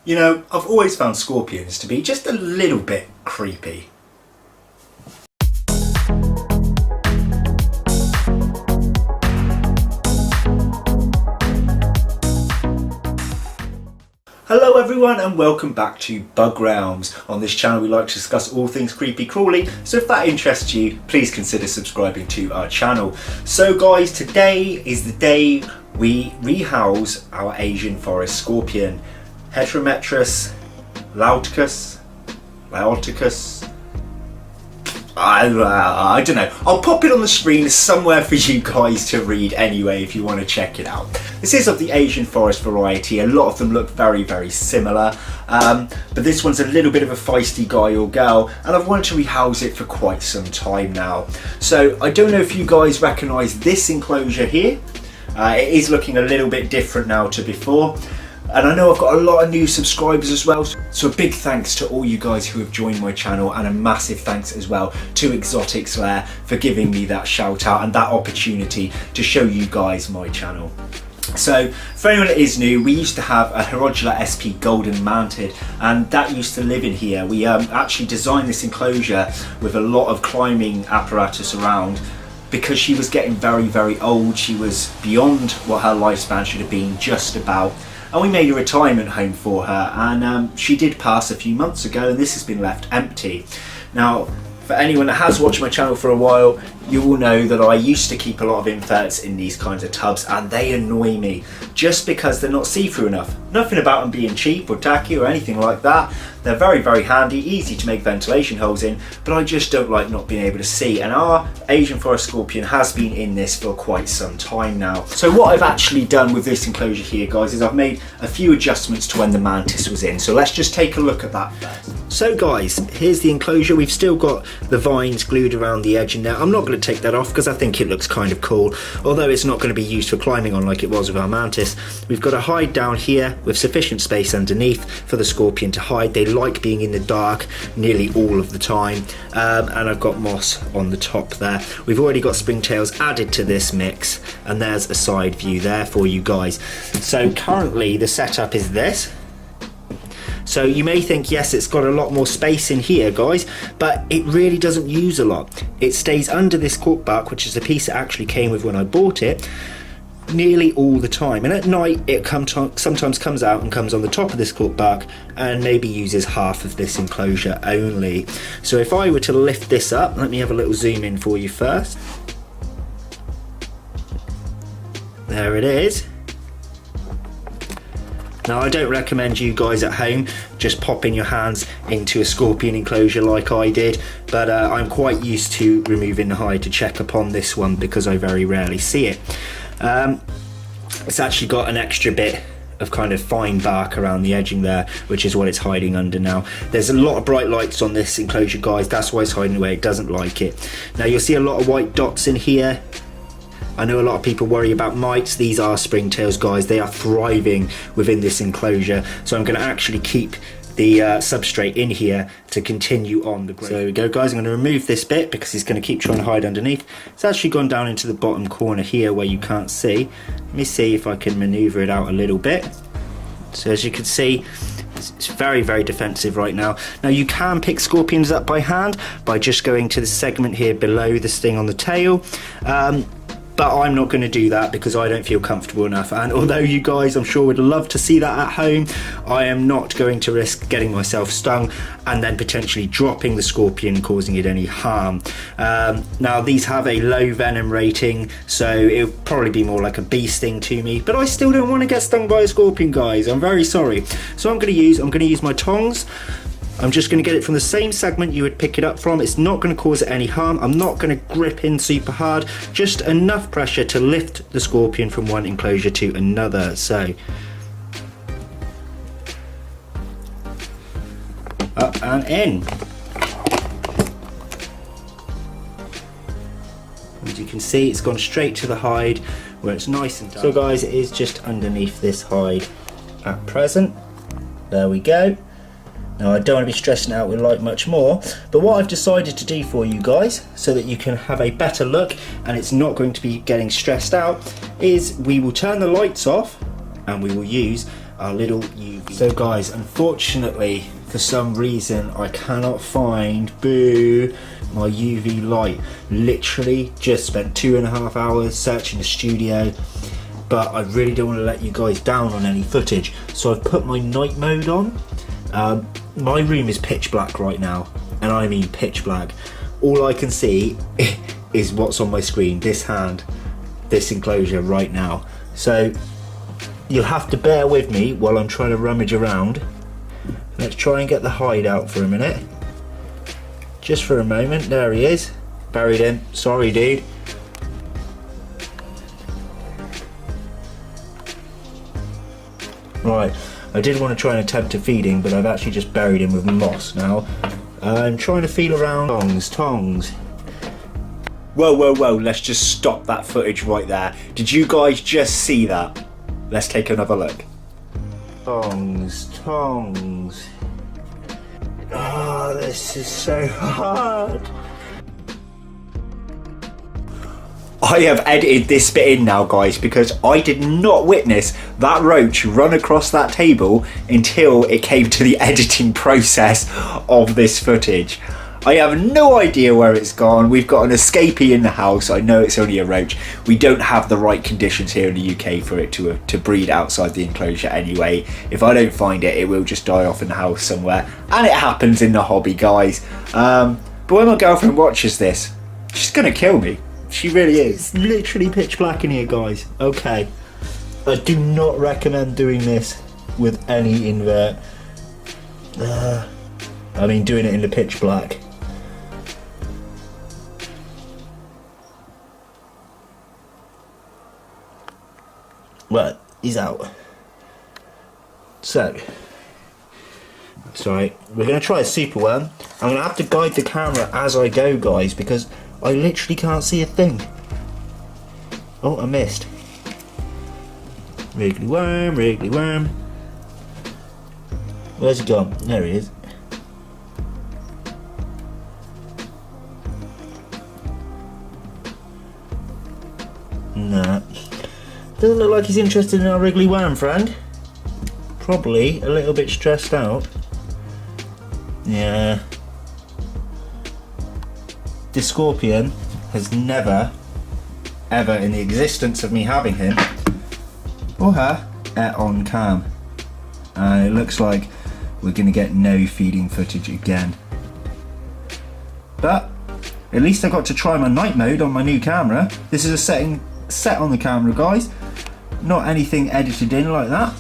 You know, I've always found scorpions to be just a little bit creepy. Hello everyone and welcome back to Bug Realms. On this channel we like to discuss all things creepy crawly, so if that interests you, please consider subscribing to our channel. So guys, today is the day we rehouse our Asian forest scorpion, Heterometrus, laoticus. I don't know. I'll pop it on the screen somewhere for you guys to read anyway if you want to check it out. This is of the Asian forest variety. A lot of them look very, very similar. But this one's a little bit of a feisty guy or girl, and I've wanted to rehouse it for quite some time now. So I don't know if you guys recognise this enclosure here. It is looking a little bit different now to before. And I know I've got a lot of new subscribers as well, so a big thanks to all you guys who have joined my channel, and a massive thanks as well to Exotic Slayer for giving me that shout out and that opportunity to show you guys my channel. So for anyone that is new, we used to have a Heterometrus SP golden mounted, and that used to live in here. We actually designed this enclosure with a lot of climbing apparatus around, because she was getting very, very old. She was beyond what her lifespan should have been, just about. And we made a retirement home for her, and she did pass a few months ago, and this has been left empty. Now, for anyone that has watched my channel for a while, you will know that I used to keep a lot of inverts in these kinds of tubs, and they annoy me just because they're not see-through enough. Nothing about them being cheap or tacky or anything like that. They're very, very handy, easy to make ventilation holes in, but I just don't like not being able to see. And our Asian forest scorpion has been in this for quite some time now. So what I've actually done with this enclosure here, guys, is I've made a few adjustments to when the mantis was in. So let's just take a look at that first. So guys, here's the enclosure. We've still got the vines glued around the edge in there. I'm not going to take that off because I think it looks kind of cool, although it's not going to be used for climbing on like it was with our mantis. We've got a hide down here with sufficient space underneath for the scorpion to hide. They like being in the dark nearly all of the time, and I've got moss on the top there. We've already got springtails added to this mix, and there's a side view there for you guys. So currently the setup is this. So you may think, yes, it's got a lot more space in here, guys, but it really doesn't use a lot. It stays under this cork bark, which is the piece it actually came with when I bought it, nearly all the time. And at night it sometimes comes out and comes on the top of this cork bark and maybe uses half of this enclosure only. So if I were to lift this up, let me have a little zoom in for you first. There it is. Now, I don't recommend you guys at home just popping your hands into a scorpion enclosure like I did, but I'm quite used to removing the hide to check upon this one because I very rarely see it. It's actually got an extra bit of kind of fine bark around the edging there, which is what it's hiding under now. There's a lot of bright lights on this enclosure, guys. That's why it's hiding away. It doesn't like it. Now, you'll see a lot of white dots in here. I know a lot of people worry about mites. These are springtails, guys. They are thriving within this enclosure. So I'm going to actually keep the substrate in here to continue on the growth. So there we go, guys. I'm going to remove this bit because he's going to keep trying to hide underneath. It's actually gone down into the bottom corner here where you can't see. Let me see if I can maneuver it out a little bit. So as you can see, it's very, very defensive right now. Now, you can pick scorpions up by hand by just going to the segment here below the sting on the tail. But I'm not going to do that because I don't feel comfortable enough, and although you guys I'm sure would love to see that at home, I am not going to risk getting myself stung and then potentially dropping the scorpion, causing it any harm. Now, these have a low venom rating, so it'll probably be more like a bee sting to me, but I still don't want to get stung by a scorpion, guys. I'm very sorry. So I'm going to use my tongs. I'm just going to get it from the same segment you would pick it up from. It's not going to cause it any harm. I'm not going to grip in super hard, just enough pressure to lift the scorpion from one enclosure to another. So up and in. As you can see, it's gone straight to the hide where it's nice and dark. So guys, it is just underneath this hide at present. There we go. Now, I don't want to be stressing out with light much more, but what I've decided to do for you guys, so that you can have a better look and it's not going to be getting stressed out, is we will turn the lights off and we will use our little UV. So guys, unfortunately, for some reason, I cannot find, boo, my UV light. Literally just spent 2.5 hours searching the studio, but I really don't want to let you guys down on any footage. So I've put my night mode on. My room is pitch black right now, and I mean pitch black. All I can see is what's on my screen, this hand, this enclosure right now. So you'll have to bear with me while I'm trying to rummage around. Let's try and get the hide out for a minute. Just for a moment. There he is. Buried him. Sorry, dude. Right. I did want to try and attempt a feeding, but I've actually just buried him with moss now. I'm trying to feel around. Tongs. Whoa, whoa, whoa. Let's just stop that footage right there. Did you guys just see that? Let's take another look. Tongs. Oh, this is so hard. I have edited this bit in now, guys, because I did not witness that roach run across that table until it came to the editing process of this footage. I have no idea where it's gone. We've got an ESCAPEE in the house. I know it's only a roach. We don't have the right conditions here in the UK for it to breed outside the enclosure anyway. If I don't find it, it will just die off in the house somewhere. And it happens in the hobby, guys. But when my girlfriend watches this, she's gonna kill me. She really is. It's literally pitch black in here, guys. Okay. I do not recommend doing this with any invert. I mean, doing it in the pitch black. Well, he's out. So, sorry, we're going to try a super worm. I'm going to have to guide the camera as I go, guys, because I literally can't see a thing. Oh, I missed. Wriggly worm, wriggly worm. Where's he gone? There he is. Nah. Doesn't look like he's interested in our wriggly worm friend. Probably a little bit stressed out. Yeah. This scorpion has never, ever in the existence of me having him or her, on cam. And it looks like we're going to get no feeding footage again. But at least I got to try my night mode on my new camera. This is a setting set on the camera, guys. Not anything edited in like that.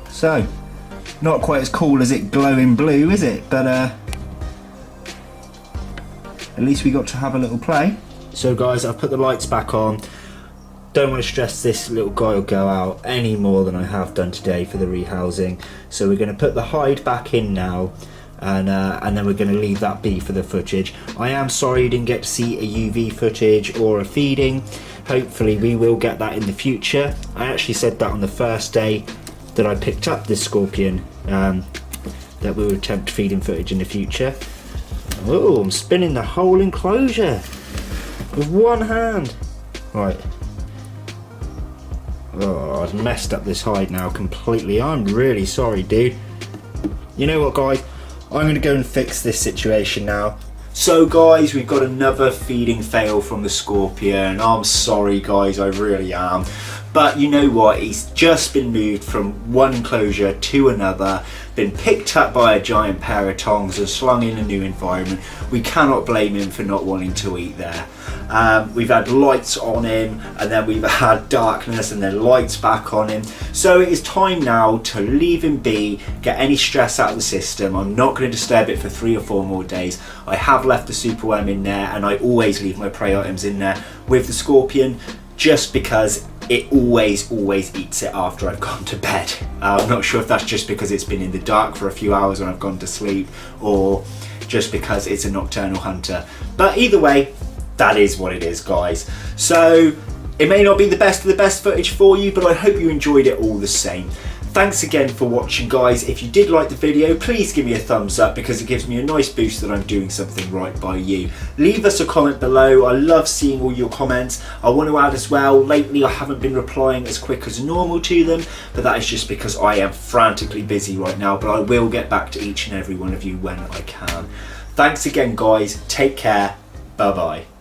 So, not quite as cool as it glowing blue, is it? But at least we got to have a little play. So guys, I've put the lights back on. Don't want to stress this little guy or girl out any more than I have done today for the rehousing. So we're going to put the hide back in now, and then we're going to leave that be for the footage. I am sorry you didn't get to see a UV footage or a feeding. Hopefully we will get that in the future. I actually said that on the first day that I picked up this scorpion, that we would attempt feeding footage in the future. Oh, I'm spinning the whole enclosure with one hand. Right. Oh, I've messed up this hide now completely. I'm really sorry, dude. You know what, guys? I'm going to go and fix this situation now. So guys, we've got another feeding fail from the scorpion. I'm sorry guys, I really am. But you know what, he's just been moved from one enclosure to another, been picked up by a giant pair of tongs and slung in a new environment. We cannot blame him for not wanting to eat there. We've had lights on him, and then we've had darkness and then lights back on him. So it is time now to leave him be, get any stress out of the system. I'm not going to disturb it for 3 or 4 more days. I have left the superworm in there, and I always leave my prey items in there with the scorpion, just because it always eats it after I've gone to bed. I'm not sure if that's just because it's been in the dark for a few hours when I've gone to sleep, or just because it's a nocturnal hunter. But either way, that is what it is, guys. So it may not be the best of the best footage for you, but I hope you enjoyed it all the same. Thanks again for watching, guys. If you did like the video, please give me a thumbs up because it gives me a nice boost that I'm doing something right by you. Leave us a comment below. I love seeing all your comments. I want to add as well, lately I haven't been replying as quick as normal to them, but that is just because I am frantically busy right now, but I will get back to each and every one of you when I can. Thanks again, guys. Take care. Bye bye.